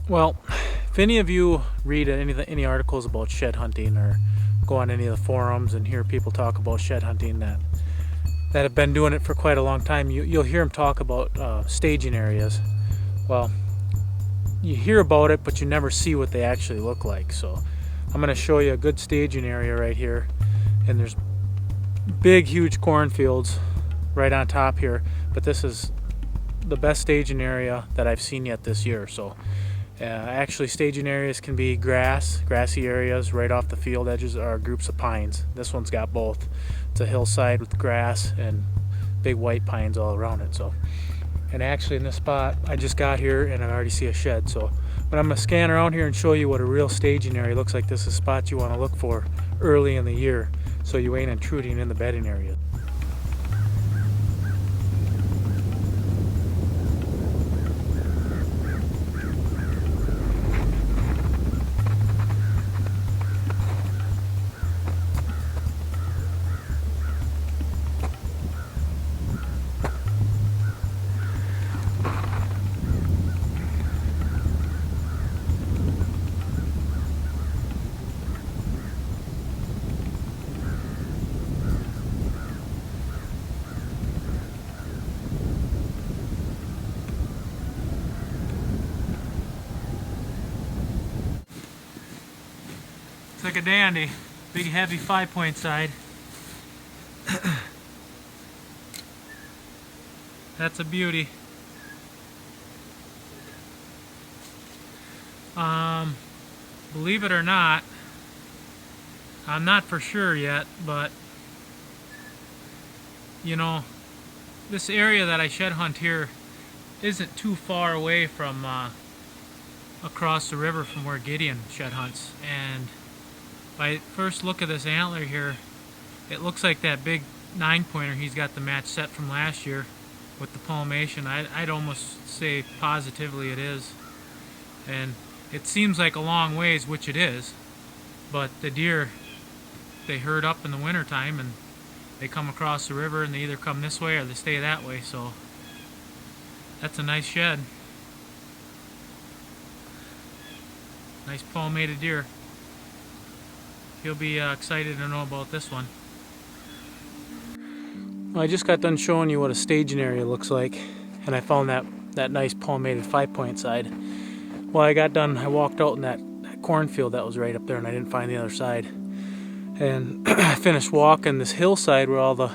Well, if any of you read any articles about shed hunting or go on any of the forums and hear people talk about shed hunting that have been doing it for quite a long time, you'll hear them talk about staging areas. Well, you hear about it, but you never see what they actually look like. So I'm going to show you a good staging area right here, and there's big, huge cornfields right on top here, but this is the best staging area that I've seen yet this year. So actually, staging areas can be grassy areas right off the field edges, or groups of pines. This one's got both. It's a hillside with grass and big white pines all around it. So, and actually in this spot, I just got here and I already see a shed. So, but I'm gonna scan around here and show you what a real staging area looks like. This is a spot you want to look for early in the year, so you ain't intruding in the bedding area. It's like a dandy, big heavy 5-point side. That's a beauty. Believe it or not, I'm not for sure yet, but you know, this area that I shed hunt here isn't too far away from across the river from where Gideon shed hunts. And by first look at this antler here, it looks like that big 9-pointer he's got the match set from last year with the palmation. I'd almost say positively it is. And it seems like a long ways, which it is, but the deer, they herd up in the winter time and they come across the river and they either come this way or they stay that way. So that's a nice shed. Nice palmated deer. He'll be excited to know about this one. Well, I just got done showing you what a staging area looks like, and I found that nice palmated 5-point side. Well, I got done, I walked out in that cornfield that was right up there, and I didn't find the other side. And I finished walking this hillside where all the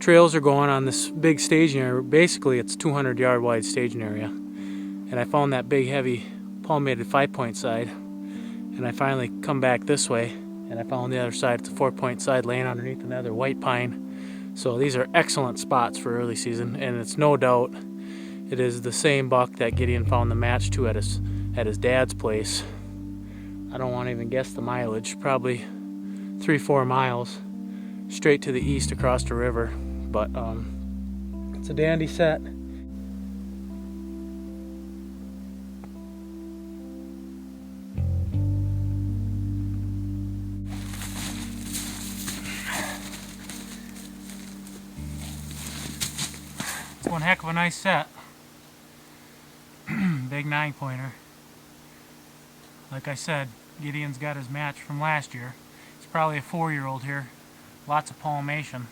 trails are going on this big staging area. Basically, it's 200-yard wide staging area. And I found that big, heavy palmated 5-point side. And I finally come back this way, and I found the other side. It's a 4-point side laying underneath another white pine. So these are excellent spots for early season, and it's no doubt it is the same buck that Gideon found the match to at his dad's place. I don't want to even guess the mileage, probably 3-4 miles straight to the east across the river. But it's a dandy set. It's one heck of a nice set. Big 9-pointer. Like I said, Gideon's got his match from last year. It's probably a 4-year-old here. Lots of palmation.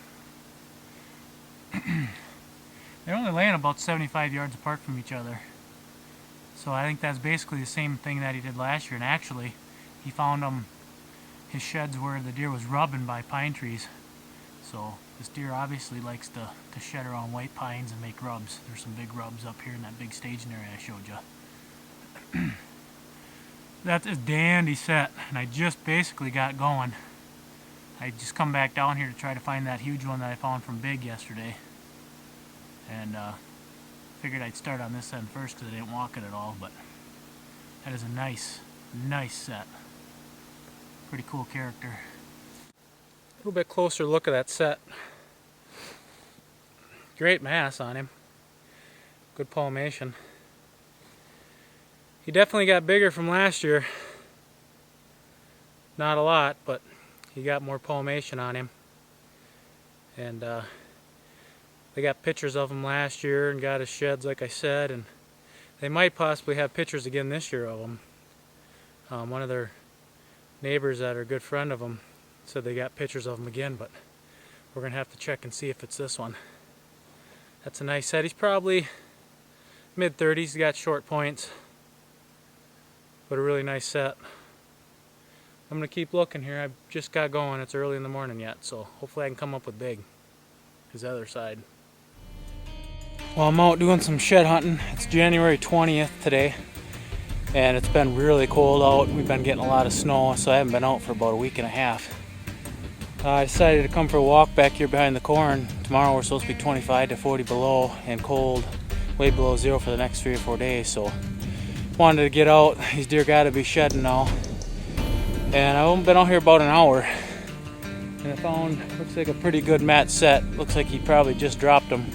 They're only laying about 75 yards apart from each other. So I think that's basically the same thing that he did last year. And actually, he found his sheds where the deer was rubbing by pine trees. So this deer obviously likes to shed around white pines and make rubs. There's some big rubs up here in that big staging area I showed you. That's a dandy set, and I just basically got going. I just come back down here to try to find that huge one that I found from Big yesterday. And figured I'd start on this end first because I didn't walk it at all, but that is a nice set. Pretty cool character. A little bit closer look at that set. Great mass on him. Good palmation. He definitely got bigger from last year. Not a lot, but he got more palmation on him. And they got pictures of him last year and got his sheds, like I said, and They might possibly have pictures again this year of them. One of their neighbors that are a good friend of them said they got pictures of them again, but we're gonna have to check and see if it's this one. That's a nice set. He's probably mid-30s. He's got short points, but a really nice set. I'm gonna keep looking here. I just got going. It's early in the morning yet, so hopefully I can come up with big. His other side. Well, I'm out doing some shed hunting. It's January 20th today, and it's been really cold out. We've been getting a lot of snow, so I haven't been out for about a week and a half. I decided to come for a walk back here behind the corn. Tomorrow we're supposed to be 25 to 40 below and cold, way below zero for the next 3 or 4 days. So wanted to get out. These deer gotta be shedding now. And I've been out here about an hour. And I found, looks like a pretty good mat set. Looks like he probably just dropped them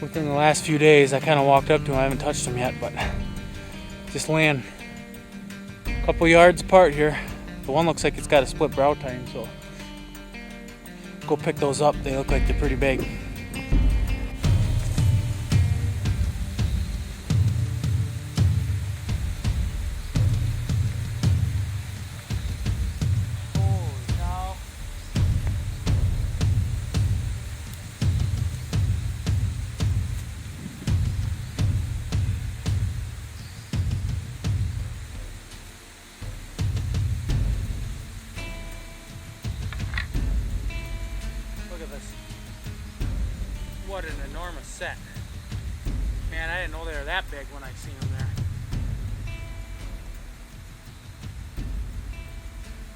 within the last few days. I kind of walked up to him. I haven't touched him yet, but just laying a couple yards apart here. The one looks like it's got a split brow tine, so go pick those up. They look like they're pretty big. Look at this. What an enormous set. Man, I didn't know they were that big when I seen them there.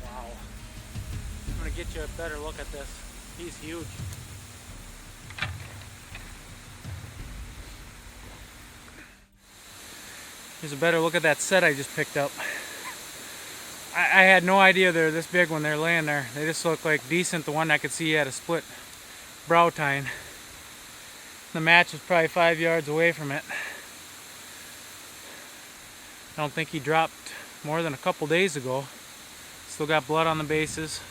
Wow. I'm gonna get you a better look at this. He's huge. Here's a better look at that set I just picked up. I had no idea they're this big when they're laying there. They just look like decent. The one I could see had a split brow tine. The match was probably 5 yards away from it. I don't think he dropped more than a couple days ago. Still got blood on the bases.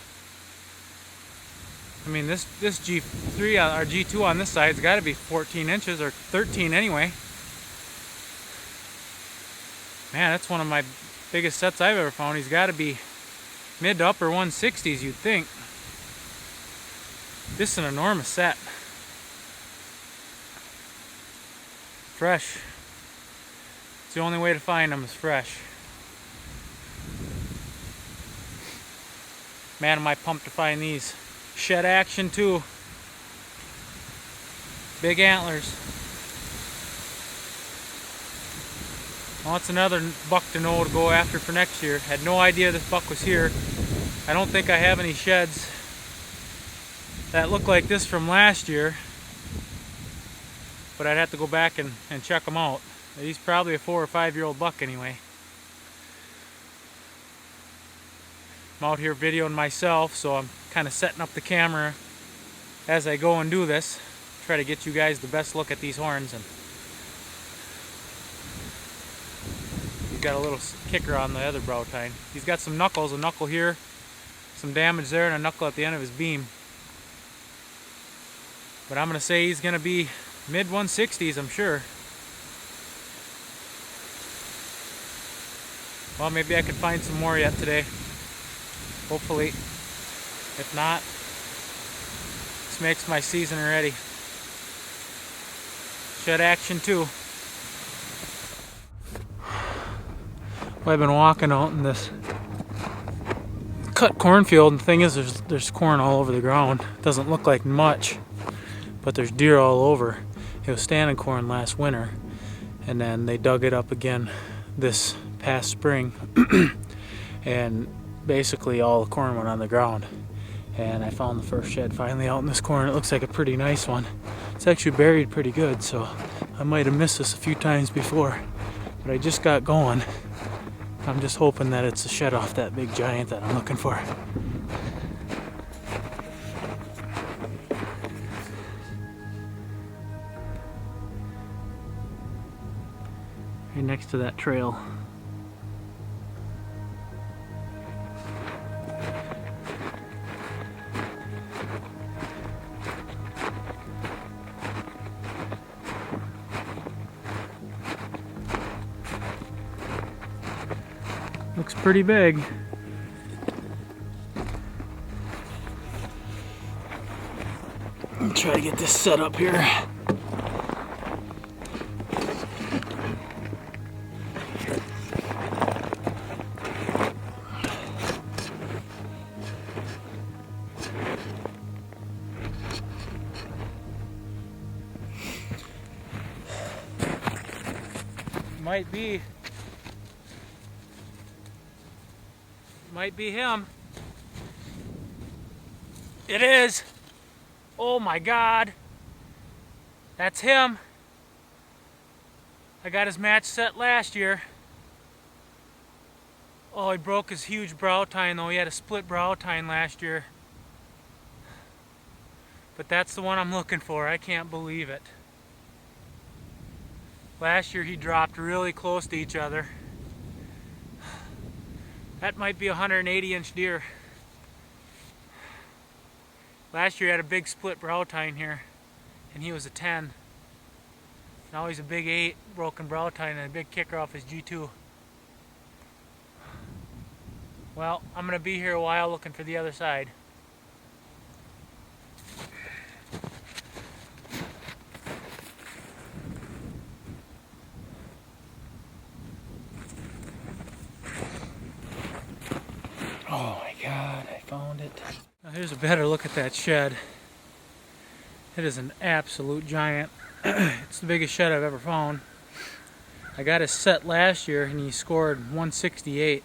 I mean, this G3 or G2 on this side's got to be 14 inches or 13 anyway. Man, that's one of my biggest sets I've ever found. He's got to be mid to upper 160s, you'd think. This is an enormous set. Fresh. It's the only way to find them is fresh. Man, am I pumped to find these. Shed action too. Big antlers. Well, that's another buck to know to go after for next year. Had no idea this buck was here. I don't think I have any sheds that look like this from last year, but I'd have to go back and check them out. He's probably a 4 or 5 year old buck anyway. I'm out here videoing myself, so I'm kind of setting up the camera as I go and do this. Try to get you guys the best look at these horns. And he's got a little kicker on the other brow tine. He's got some knuckles, a knuckle here, some damage there, and a knuckle at the end of his beam. But I'm going to say he's going to be mid 160s, I'm sure. Well, maybe I can find some more yet today. Hopefully. If not, this makes my season already. Shed action too. Well, I've been walking out in this cut cornfield, and the thing is there's corn all over the ground. It doesn't look like much, but there's deer all over. It was standing corn last winter, and then they dug it up again this past spring, and basically all the corn went on the ground. And I found the first shed finally out in this corn. It looks like a pretty nice one. It's actually buried pretty good, so I might have missed this a few times before, but I just got going. I'm just hoping that it's a shed off that big giant that I'm looking for. Right next to that trail. Looks pretty big. I'll try to get this set up here. Might be him. It is. Oh my God. That's him. I got his match set last year. Oh, he broke his huge brow tine though. He had a split brow tine last year. But that's the one I'm looking for. I can't believe it. Last year he dropped really close to each other. That might be a 180-inch deer. Last year he had a big split brow tine here, and he was a 10. Now he's a big 8, broken brow tine, and a big kicker off his G2. Well, I'm going to be here a while looking for the other side. Oh my God, I found it. Now here's a better look at that shed. It is an absolute giant. It's the biggest shed I've ever found. I got his set last year and he scored 168.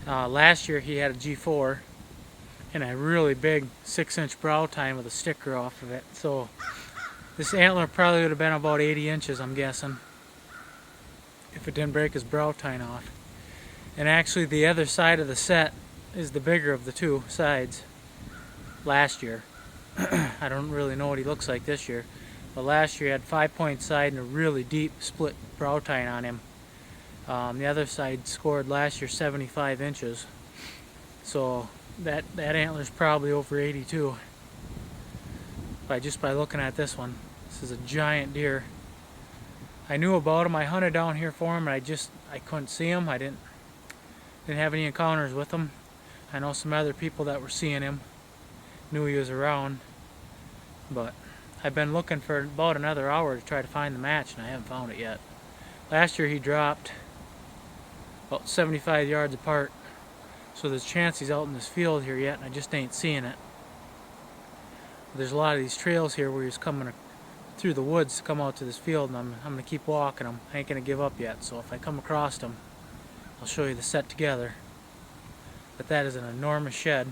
Last year he had a G4 and a really big 6-inch brow tine with a sticker off of it. So this antler probably would have been about 80 inches, I'm guessing, if it didn't break his brow tine off. And actually the other side of the set is the bigger of the two sides last year. I don't really know what he looks like this year, but last year he had 5-point side and a really deep split brow tine on him. The other side scored last year 75 inches, so that antler's probably over 82 just by looking at this one. This is a giant deer. I knew about him. I hunted down here for him, and I couldn't see him. I didn't have any encounters with him. I know some other people that were seeing him knew he was around, but I've been looking for about another hour to try to find the match, and I haven't found it yet. Last year he dropped about 75 yards apart, so there's a chance he's out in this field here yet, and I just ain't seeing it. There's a lot of these trails here where he's coming through the woods to come out to this field, and I'm going to keep walking them. I ain't going to give up yet, so if I come across him, I'll show you the set together. But that is an enormous shed.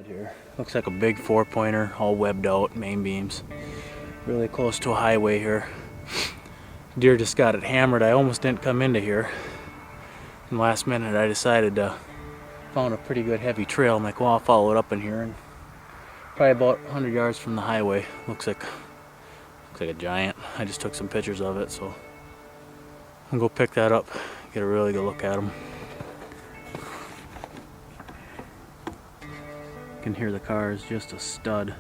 Here. Looks like a big 4-pointer, all webbed out, main beams. Really close to a highway here. Deer just got it hammered. I almost didn't come into here. And last minute I decided to found a pretty good heavy trail. I'm like, well, I'll follow it up in here. And probably about 100 yards from the highway. Looks like a giant. I just took some pictures of it, so I'll go pick that up, get a really good look at him. You can hear the car is just a stud.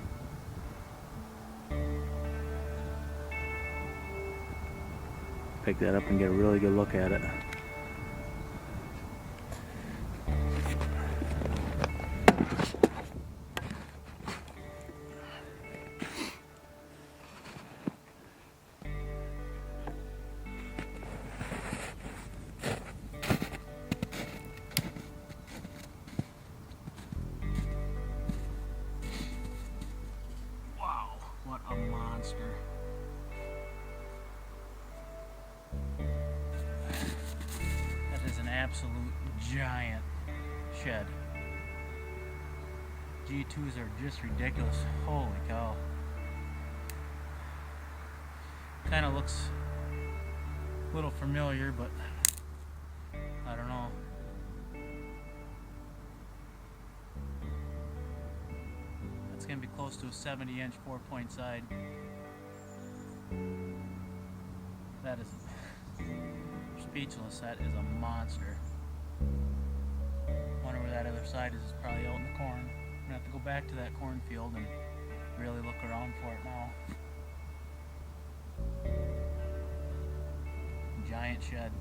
Pick that up and get a really good look at it. What a monster. That is an absolute giant shed. G2s are just ridiculous. Holy cow. Kind of looks a little familiar, but I don't know. It's going to be close to a 70-inch 4-point side. That is speechless. That is a monster. Wonder where that other side is. It's probably out in the corn. I'm gonna have to go back to that cornfield and really look around for it now. Giant shed.